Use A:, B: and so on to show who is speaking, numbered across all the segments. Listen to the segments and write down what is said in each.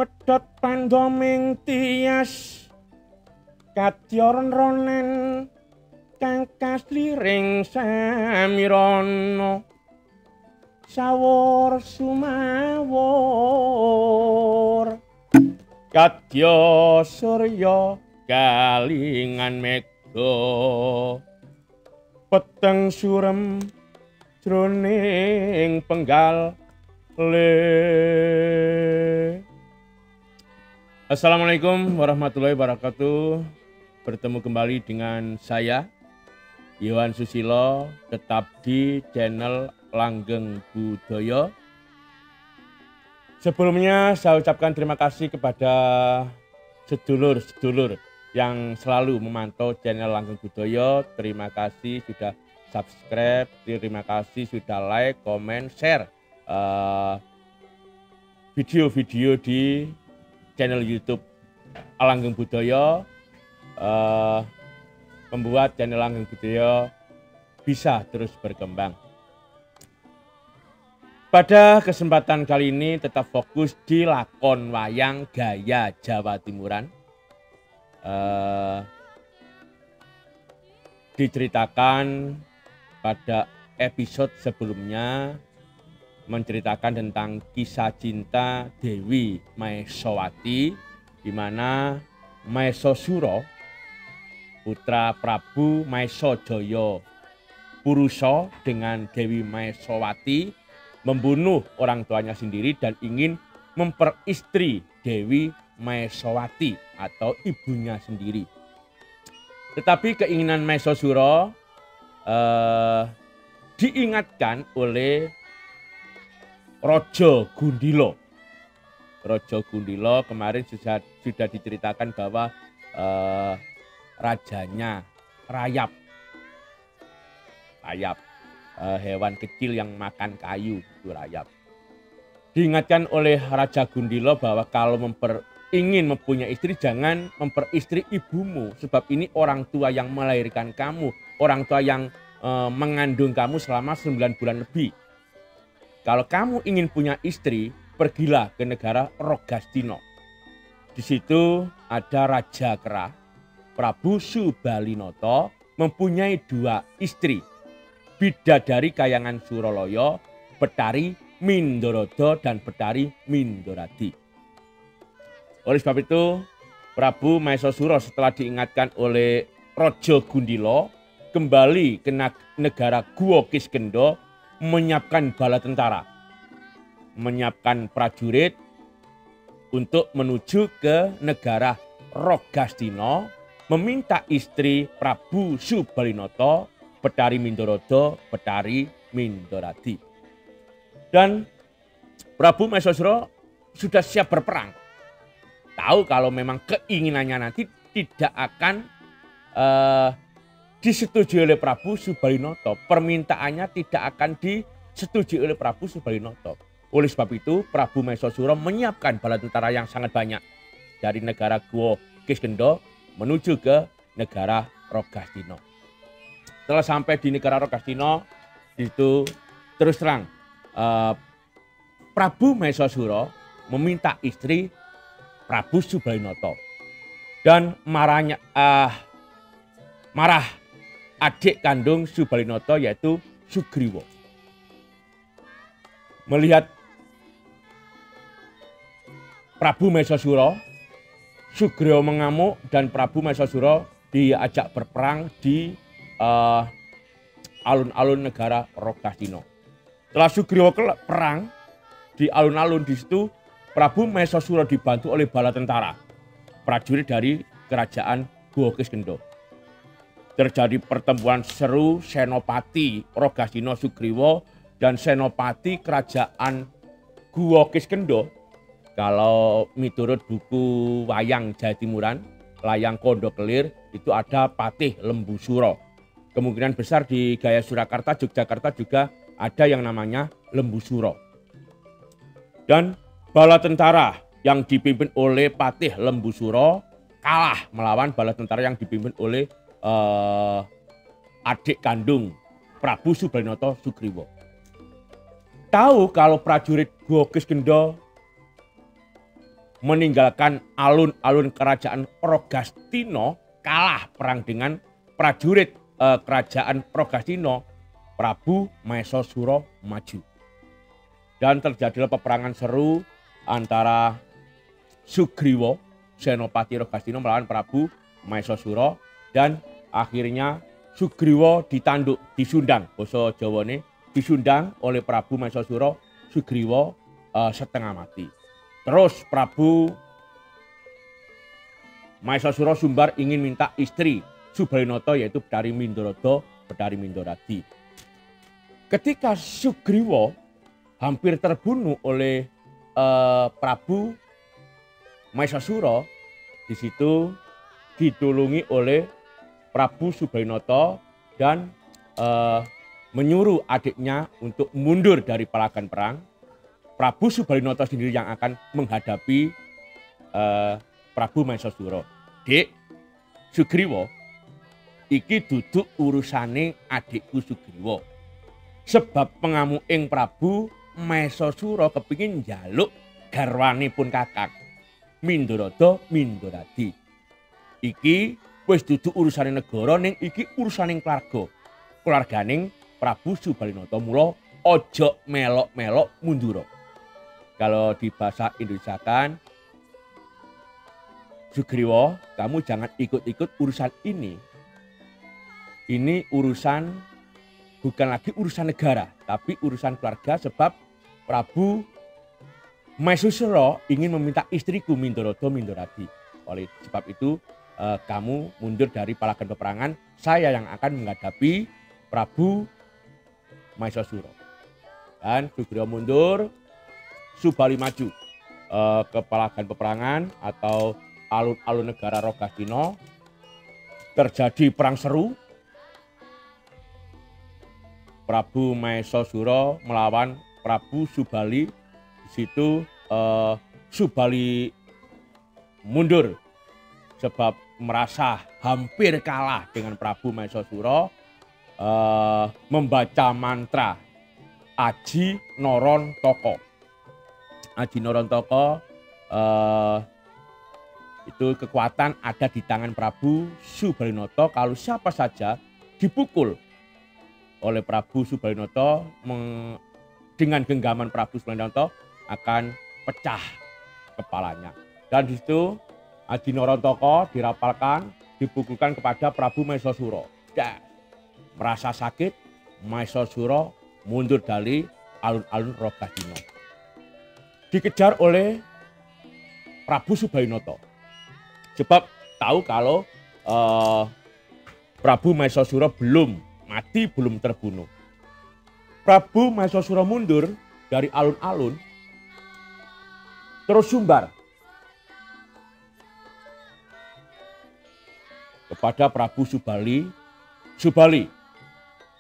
A: medhot pandoming tias katyor ronen kang kasliring samirana sawur sumawur kadya surya kalingan mega peteng surem jroning penggal le. Assalamualaikum warahmatullahi wabarakatuh. Bertemu kembali dengan saya Yohan Susilo, tetap di channel Langgeng Budaya. Sebelumnya saya ucapkan terima kasih kepada sedulur-sedulur yang selalu memantau channel Langgeng Budaya. Terima kasih sudah subscribe, terima kasih sudah like, komen, share video-video di channel YouTube Langgeng Budaya, membuat channel Langgeng Budaya bisa terus berkembang. Pada kesempatan kali ini tetap fokus di lakon wayang gaya Jawa Timuran. Diceritakan pada episode sebelumnya menceritakan tentang kisah cinta Dewi Maesawati, di mana Maesasura putra Prabu Maesajaya Purusa dengan Dewi Maesawati membunuh orang tuanya sendiri dan ingin memperistri Dewi Maesawati atau ibunya sendiri. Tetapi keinginan Maesasura diingatkan oleh Raja Gundila. Raja Gundila kemarin sudah diceritakan bahwa rajanya rayap, hewan kecil yang makan kayu itu rayap. Diingatkan oleh Raja Gundila bahwa kalau ingin mempunyai istri, jangan memperistri ibumu, sebab ini orang tua yang melahirkan kamu, orang tua yang mengandung kamu selama 9 bulan lebih. Kalau kamu ingin punya istri, pergilah ke negara Rogastino. Di situ ada Raja Kera, Prabu Subalinoto, mempunyai 2 istri, Bidadari Kayangan Suralaya, Betari Mindorodo dan Betari Mindoradi. Oleh sebab itu, Prabu Maesasura setelah diingatkan oleh Raja Gundila kembali ke negara Guwa Kiskendha, menyiapkan bala tentara, menyiapkan prajurit untuk menuju ke negara Rogastino, meminta istri Prabu Subalinoto, Betari Mindorodo, Betari Mindoradi. Dan Prabu Maesasura sudah siap berperang. Tahu kalau memang keinginannya nanti tidak akan disetujui oleh Prabu Subalinoto. Permintaannya tidak akan disetujui oleh Prabu Subalinoto. Oleh sebab itu Prabu Maesasura menyiapkan bala tentara yang sangat banyak dari negara Guwa Kiskendha menuju ke negara Rogastino. Setelah sampai di negara Rogastino, itu terus terang Prabu Maesasura meminta istri Prabu Subalinoto, dan marah adik kandung Subalinoto yaitu Sugriwa. Melihat Prabu Maesasura, Sugriwa mengamuk dan Prabu Maesasura diajak berperang di alun-alun negara Rogastino. Setelah Sugriwa perang di alun-alun, di situ Prabu Maesasura dibantu oleh bala tentara, prajurit dari kerajaan Guwa Kiskendha. Terjadi pertempuran seru Senopati Rogastino Sugriwa dan Senopati kerajaan Guwa Kiskendha. Kalau miturut buku wayang Jawa Timuran, Layang Kondo Kelir, itu ada Patih Lembusura. Kemungkinan besar di Gaya Surakarta, Yogyakarta juga ada yang namanya Lembusura. Dan bala tentara yang dipimpin oleh Patih Lembusura kalah melawan bala tentara yang dipimpin oleh adik kandung Prabu Subalinoto Sugriwa. Tahu kalau prajurit Guwa Kiskendha meninggalkan alun-alun kerajaan Rogastino, kalah perang dengan prajurit kerajaan Rogastino, Prabu Maesasura maju. Dan terjadilah peperangan seru antara Sugriwa, Senopati Rogastino melawan Prabu Maesasura, dan akhirnya Sugriwa ditanduk, disundang, basa Jawane disundang oleh Prabu Maesasura. Sugriwa setengah mati. Terus Prabu Maesasura sumbar ingin minta istri Subalinata, yaitu Bedari Mindorodo, Bedari Mindorati. Ketika Sugriwa hampir terbunuh oleh Prabu Maesasura, di situ ditulungi oleh Prabu Subalinata dan menyuruh adiknya untuk mundur dari palagan perang. Prabu Subalinata sendiri yang akan menghadapi Prabu Maesasura. Dek, Sugriwa, iki duduk urusane adikku Sugriwa. Sebab pengamuing Prabu Maesasura kepingin njaluk garwane pun kakang, Mindorodo Mindorati. Iki wis duduk urusane negara, ning iki urusane keluarganing Prabu Subalinata, mula ojo melok-melok mundur. Kalau di bahasa Indonesia kan, Sugriwa, kamu jangan ikut-ikut urusan ini. Ini urusan bukan lagi urusan negara, tapi urusan keluarga, sebab Prabu Maesasura ingin meminta istriku Mindorodo Mindorati. Oleh sebab itu kamu mundur dari palagan peperangan, saya yang akan menghadapi Prabu Maesasura. Dan Sugriwa mundur, Subali maju ke palagan peperangan atau alun-alun negara Rogastino. Terjadi perang seru. Prabu Maesasura melawan Prabu Subali. Di situ Subali mundur sebab merasa hampir kalah dengan Prabu Maesasura, membaca mantra Aji Norontoko. Aji Norontoko itu kekuatan ada di tangan Prabu Subalinata. Kalau siapa saja dipukul oleh Prabu Subalinata dengan genggaman Prabu Subalinata akan pecah kepalanya. Dan di situ Aji Norontoko dirapalkan, dipukulkan kepada Prabu Maesasura. Dan merasa sakit, Maesasura mundur dari alun-alun Rogastino. Dikejar oleh Prabu Subalinata. Sebab tahu kalau Prabu Maesasura belum mati, belum terbunuh. Prabu Maesasura mundur dari alun-alun, terus sumbar kepada Prabu Subali. Subali,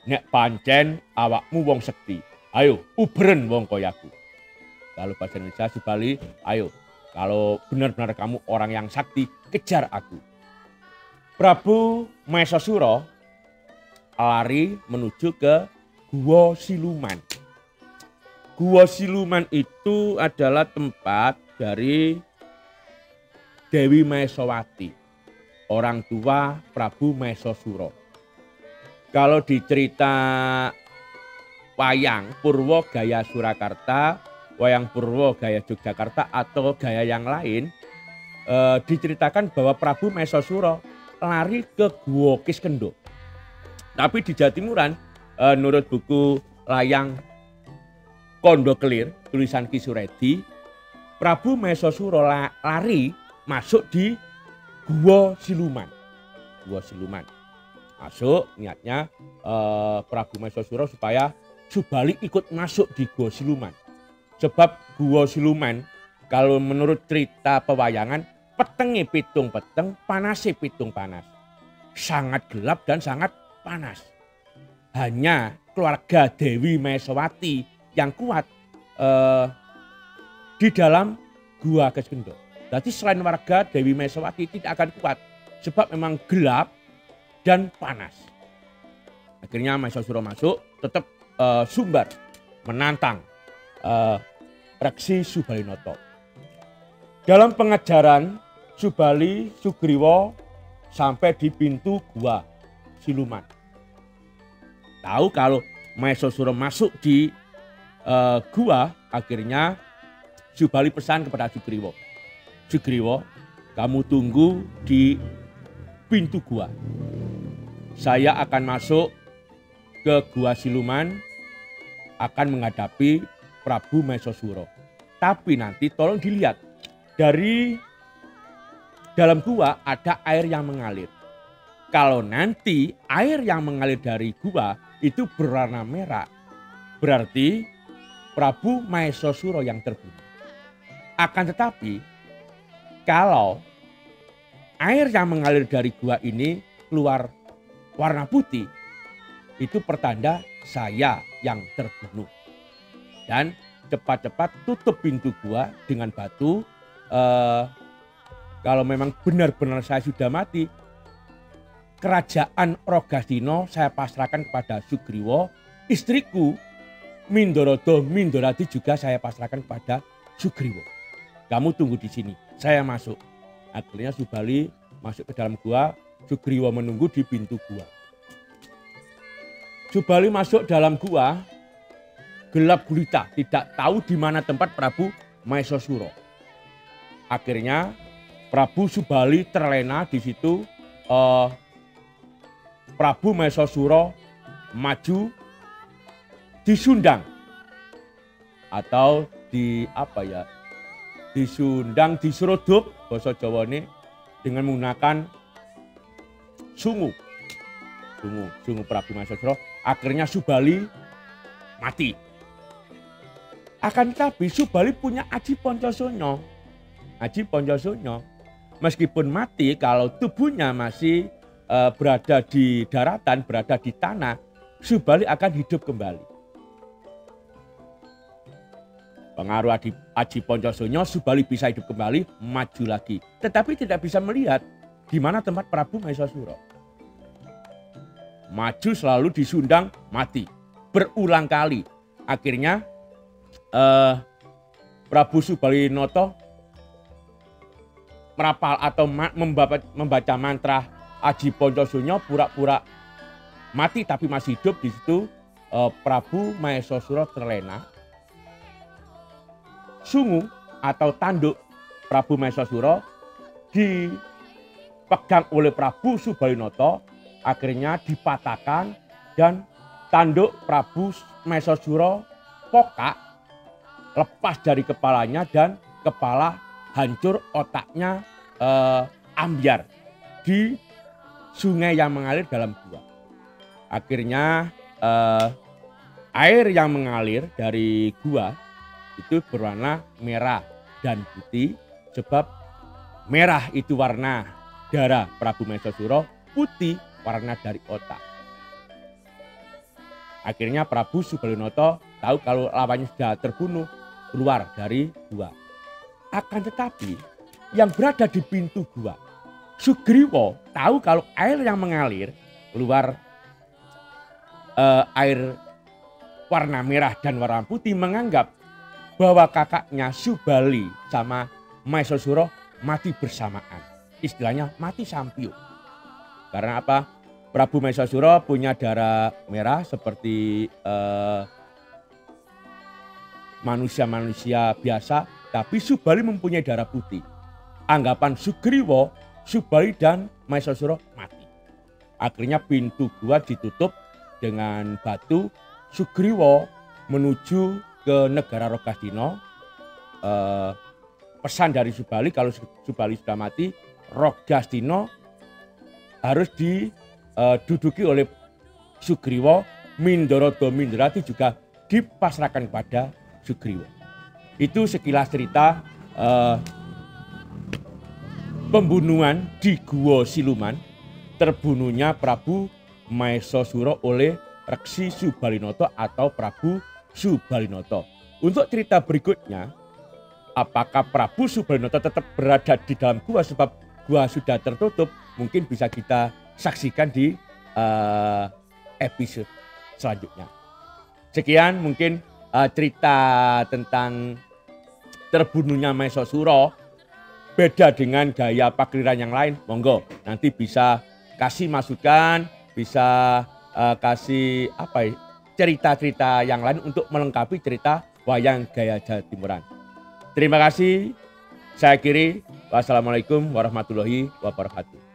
A: nek pancen awakmu wong sekti, ayo uberen wong koyaku. Kalau bahasa Indonesia Subali, ayo kalau benar-benar kamu orang yang sakti, kejar aku. Prabu Maesasura lari menuju ke Gua Siluman. Gua Siluman itu adalah tempat dari Dewi Maesawati, orang tua Prabu Maesasura. Kalau di cerita wayang Purwo gaya Surakarta, wayang Purwo gaya Yogyakarta atau gaya yang lain, diceritakan bahwa Prabu Maesasura lari ke Gua Kiskendho. Tapi di Jawa Timuran, menurut buku Layang Kondo Kelir, tulisan Ki Suredi, Prabu Maesasura lari masuk di Gua Siluman. Gua Siluman. Masuk niatnya Prabu Maesasura supaya Subali ikut masuk di Gua Siluman. Sebab Gua Siluman kalau menurut cerita pewayangan, petenge pitung peteng, panase pitung panas. Sangat gelap dan sangat panas. Hanya keluarga Dewi Maesawati yang kuat di dalam Gua Kiskendho. Jadi selain warga Dewi Maesawati tidak akan kuat sebab memang gelap dan panas. Akhirnya Maesasura masuk, tetap sumbar menantang Reksi Subalinata. Dalam pengejaran Subali, Sugriwa sampai di pintu gua siluman. Tahu kalau Mahesasura masuk di gua, akhirnya Subali pesan kepada Sugriwa. Sugriwa, kamu tunggu di pintu gua. Saya akan masuk ke gua siluman, akan menghadapi Prabu Mahesasura. Tapi nanti tolong dilihat, dari dalam gua ada air yang mengalir. Kalau nanti air yang mengalir dari gua itu berwarna merah, berarti Prabu Mahesasura yang terbunuh. Akan tetapi kalau air yang mengalir dari gua ini keluar warna putih, itu pertanda saya yang terbunuh. Dan cepat-cepat tutup pintu gua dengan batu. Kalau memang benar-benar saya sudah mati, kerajaan Rogastina saya pasrahkan kepada Sugriwa. Istriku Mindorodo Mindorati juga saya pasrahkan kepada Sugriwa. Kamu tunggu di sini, saya masuk. Akhirnya Subali masuk ke dalam gua, Sugriwa menunggu di pintu gua. Subali masuk dalam gua, gelap gulita, tidak tahu di mana tempat Prabu Mahesasura. Akhirnya Prabu Subali terlena di situ. Prabu Mahesasura maju, disundang atau disundang, diserodop basa Jawane dengan menggunakan sungu Prabu Mahesasura. Akhirnya Subali mati. Akan tetapi Subali punya Aji Pancasona. Aji Pancasona meskipun mati, kalau tubuhnya masih berada di daratan, berada di tanah, Subali akan hidup kembali. Pengaruh Aji Pancasona, Subali bisa hidup kembali, maju lagi. Tetapi tidak bisa melihat di mana tempat Prabu Mahesasura. Maju selalu disundang, mati. Berulang kali. Akhirnya Prabu Subalinoto merapal atau membaca mantra Aji Pancasona, pura-pura mati tapi masih hidup. Di situ Prabu Mahesasura terlena. Sungu atau tanduk Prabu Mahesasura dipegang oleh Prabu Subalinoto, akhirnya dipatahkan dan tanduk Prabu Mahesasura pokak, lepas dari kepalanya dan kepala hancur, otaknya ambyar di sungai yang mengalir dalam gua. Akhirnya air yang mengalir dari gua itu berwarna merah dan putih, sebab merah itu warna darah Prabu Mahesasura, putih warna dari otak. Akhirnya Prabu Subalinoto tahu kalau lawannya sudah terbunuh, keluar dari gua. Akan tetapi yang berada di pintu gua, Sugriwa tahu kalau air yang mengalir keluar air warna merah dan warna putih, menganggap bahwa kakaknya Subali sama Mahesasura mati bersamaan. Istilahnya mati sampio. Karena apa? Prabu Mahesasura punya darah merah seperti manusia-manusia biasa, tapi Subali mempunyai darah putih. Anggapan Sugriwa, Subali dan Mahesasura mati. Akhirnya pintu gua ditutup dengan batu. Sugriwa menuju ke negara Rogastina. Pesan dari Subali, kalau Subali sudah mati, Rogastina harus diduduki oleh Sugriwa. Mindorodo Mindorati juga dipasrahkan kepada Sugriwa. Itu sekilas cerita pembunuhan di Gua Siluman, terbunuhnya Prabu Mahesasura oleh Reksi Subalinoto atau Prabu Subalinoto. Untuk cerita berikutnya, apakah Prabu Subalinoto tetap berada di dalam gua sebab gua sudah tertutup, mungkin bisa kita saksikan di episode selanjutnya. Sekian mungkin cerita tentang terbunuhnya Mahesasura berbeda dengan gaya pakliran yang lain, monggo nanti bisa kasih masukan, bisa kasih apa ya, cerita-cerita yang lain untuk melengkapi cerita wayang gaya Jawa Timuran. Terima kasih. Saya akhiri. Wassalamualaikum warahmatullahi wabarakatuh.